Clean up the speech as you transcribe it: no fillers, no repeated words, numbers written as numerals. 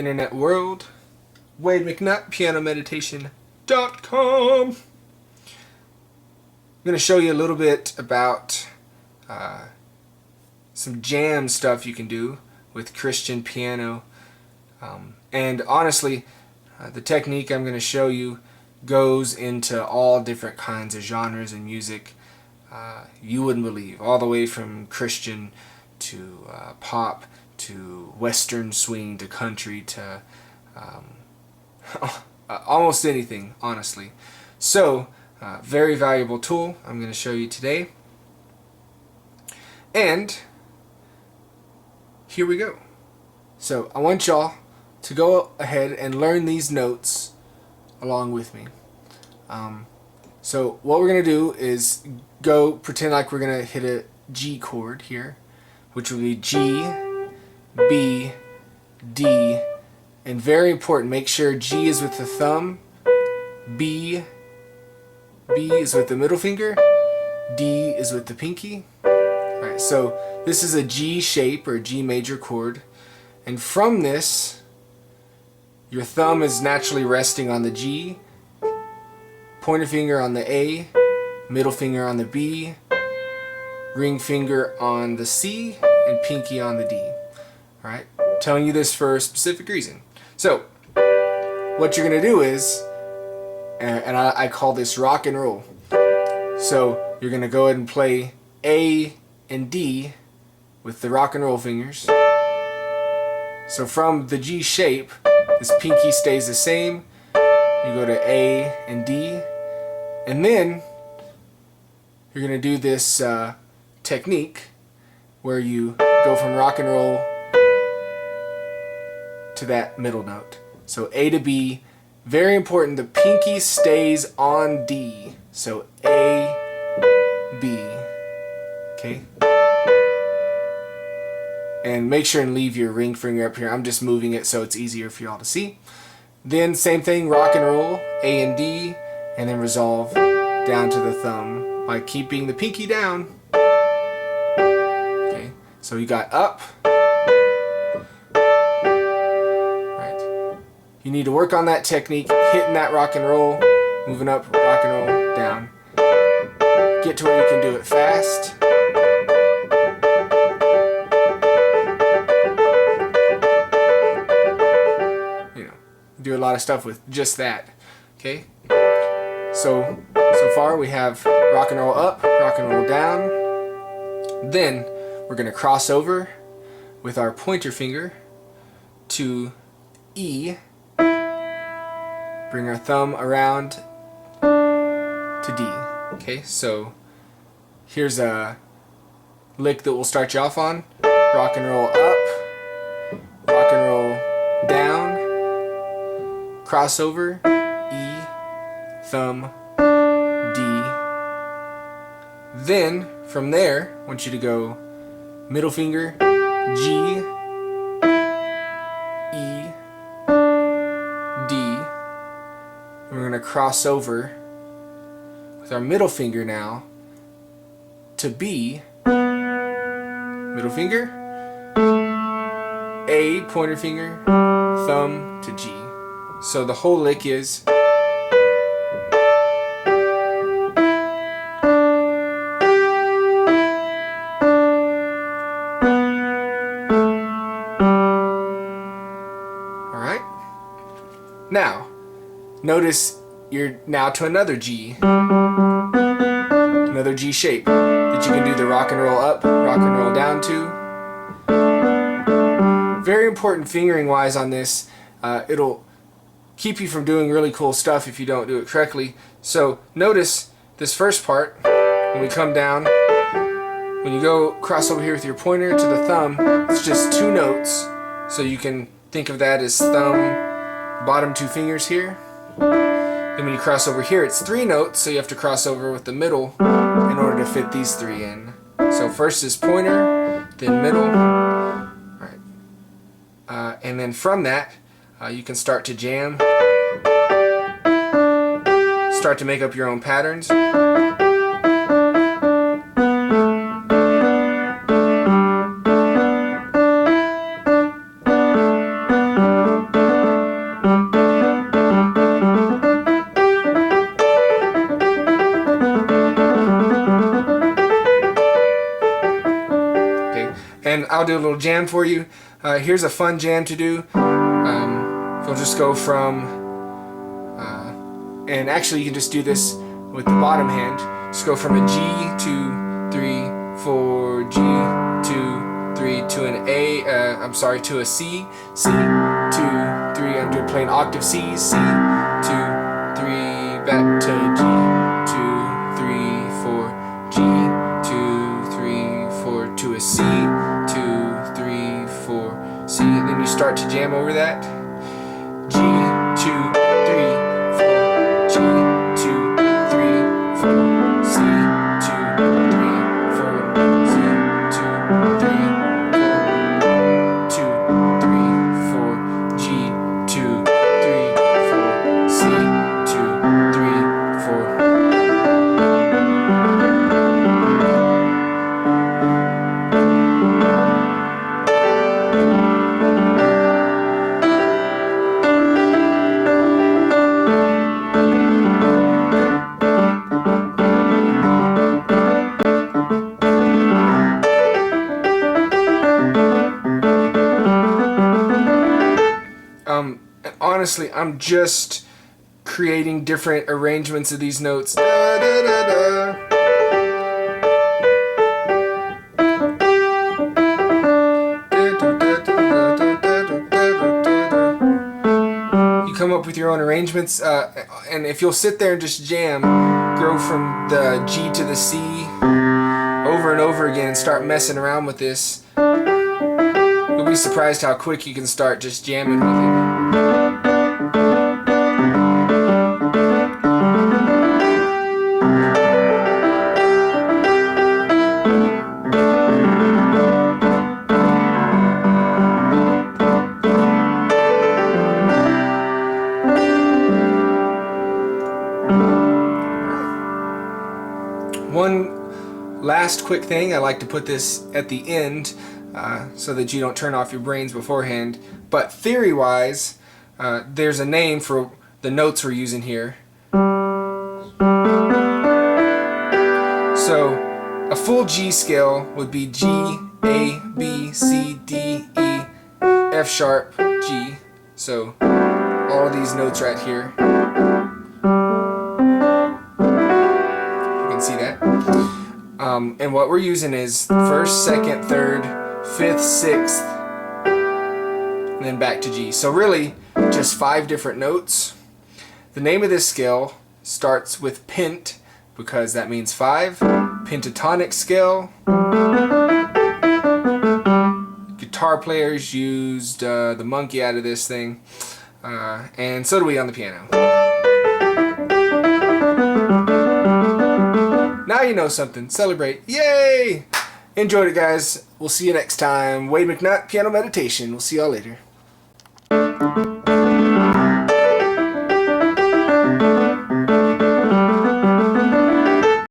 internet world. Wade McNutt, pianomeditation.com. I'm going to show you a little bit about some jam stuff you can do with Christian piano. And honestly, the technique I'm going to show you goes into all different kinds of genres and music you wouldn't believe, all the way from Christian to pop to western swing to country to almost anything, honestly. So, very valuable tool I'm going to show you today. And here we go. So I want y'all to go ahead and learn these notes along with me. So what we're going to do is pretend like we're going to hit a G chord here, which will be G, B, D, and very important, make sure G is with the thumb, B is with the middle finger, D is with the pinky. Alright, so this is a G shape or a G major chord, and from this your thumb is naturally resting on the G, pointer finger on the A, middle finger on the B, ring finger on the C, and pinky on the D. Alright, telling you this for a specific reason. So, what you're going to do is, and I call this rock and roll. So, you're going to go ahead and play A and D with the rock and roll fingers. So from the G shape, this pinky stays the same. You go to A and D, and then you're going to do this technique where you go from rock and roll to that middle note. So A to B, very important, the pinky stays on D. So A, B, okay? And make sure and leave your ring finger up here. I'm just moving it so it's easier for y'all to see. Then same thing, rock and roll, A and D, and then resolve down to the thumb by keeping the pinky down. Okay, so you got up. Right. You need to work on that technique, hitting that rock and roll, moving up, rock and roll, down. Get to where you can do it fast. Do a lot of stuff with just that. Okay, so far we have rock and roll up, rock and roll down. Then we're going to cross over with our pointer finger to E, bring our thumb around to D. Okay, so here's a lick that we'll start you off on. Rock and roll up, rock and roll down, crossover, E, thumb, D. Then, from there, I want you to go middle finger, G, E, D. And we're going to cross over with our middle finger now to B, middle finger, A, pointer finger, thumb to G. So the whole lick is alright. Now, notice you're now to another G. Another G shape that you can do the rock and roll up, rock and roll down to. Very important fingering wise on this. It'll keep you from doing really cool stuff if you don't do it correctly. So notice this first part, when we come down, when you go cross over here with your pointer to the thumb, it's just two notes. So you can think of that as thumb, bottom two fingers here. Then when you cross over here, it's three notes, so you have to cross over with the middle in order to fit these three in. So first is pointer, then middle. Right. And then from that, you can start to jam, start to make up your own patterns. And I'll do a little jam for you. Here's a fun jam to do. We'll just go from, and actually you can just do this with the bottom hand. Just go from a G to 3, 4, G, 2, 3, to an A, to a C, C, 2, 3, I'm doing playing octave C, C, 2, 3, back to G, 2, 3, 4, G, 2, 3, 4, to a C, 2, 3, 4, C, and then you start to jam over that. G, 2, 3, 4, G, 2, 3, 4, C, 2, 3, 4, C, 2, 3, 4, 2, 3, 4, G, 2, 3, 4, C, 2, 3, 4. Honestly, I'm just creating different arrangements of these notes. Da, da, da, da. You come up with your own arrangements, and if you'll sit there and just jam, go from the G to the C over and over again and start messing around with this, you'll be surprised how quick you can start just jamming with it. One last quick thing, I like to put this at the end so that you don't turn off your brains beforehand, but theory-wise, there's a name for the notes we're using here. So a full G scale would be G, A, B, C, D, E, F sharp, G. So all of these notes right here. You can see that. And what we're using is first, second, third, fifth, sixth, and then back to G. So really, just 5 different notes. The name of this scale starts with pent, because that means 5. Pentatonic scale. Guitar players used the monkey out of this thing, and so do we on the piano. Now you know something. Celebrate. Yay! Enjoyed it, guys. We'll see you next time. Wade McNutt, Piano Meditation. We'll see y'all later.